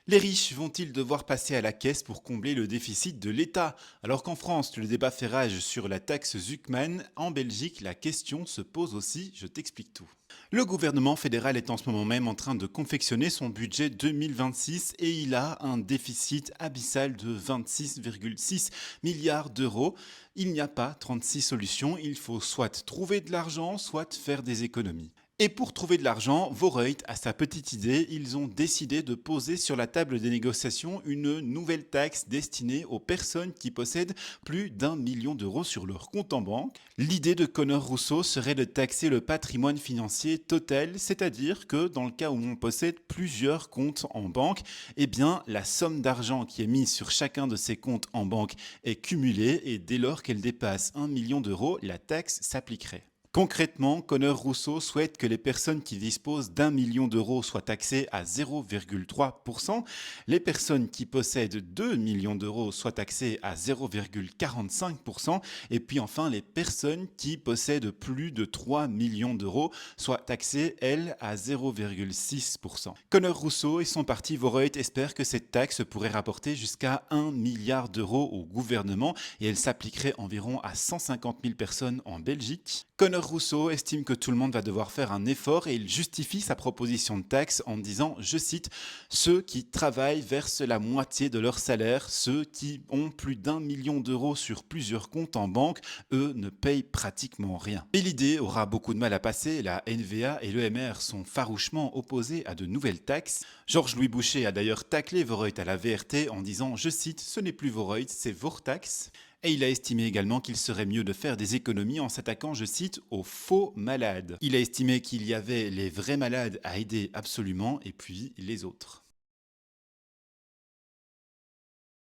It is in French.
Les riches vont-ils devoir passer à la caisse pour combler le déficit de l'État? Alors qu'en France, le débat fait rage sur la taxe Zuckman, en Belgique, la question se pose aussi, je t'explique tout. Le gouvernement fédéral est en ce moment même en train de confectionner son budget 2026 et il a un déficit abyssal de 26,6 milliards d'euros. Il n'y a pas 36 solutions, il faut soit trouver de l'argent, soit faire des économies. Et pour trouver de l'argent, Voreuil a sa petite idée. Ils ont décidé de poser sur la table des négociations une nouvelle taxe destinée aux personnes qui possèdent plus d'1 million d'euros sur leur compte en banque. L'idée de Connor Rousseau serait de taxer le patrimoine financier total, c'est-à-dire que dans le cas où on possède plusieurs comptes en banque, eh bien la somme d'argent qui est mise sur chacun de ces comptes en banque est cumulée et dès lors qu'elle dépasse 1 million d'euros, la taxe s'appliquerait. Concrètement, Connor Rousseau souhaite que les personnes qui disposent d'1 million d'euros soient taxées à 0,3%, les personnes qui possèdent 2 millions d'euros soient taxées à 0,45%, et puis enfin les personnes qui possèdent plus de 3 millions d'euros soient taxées, elles, à 0,6%. Connor Rousseau et son parti Voreuil espèrent que cette taxe pourrait rapporter jusqu'à 1 milliard d'euros au gouvernement et elle s'appliquerait environ à 150 000 personnes en Belgique. Connor Rousseau estime que tout le monde va devoir faire un effort et il justifie sa proposition de taxe en disant, je cite, ceux qui travaillent versent la moitié de leur salaire, ceux qui ont plus d'1 million d'euros sur plusieurs comptes en banque, eux ne payent pratiquement rien. Et l'idée aura beaucoup de mal à passer, la NVA et l'EMR sont farouchement opposés à de nouvelles taxes. Georges-Louis Boucher a d'ailleurs taclé Voreuil à la VRT en disant, je cite, ce n'est plus Voreuil, c'est Vortax. Et il a estimé également qu'il serait mieux de faire des économies en s'attaquant, je cite, aux faux malades. Il a estimé qu'il y avait les vrais malades à aider absolument et puis les autres.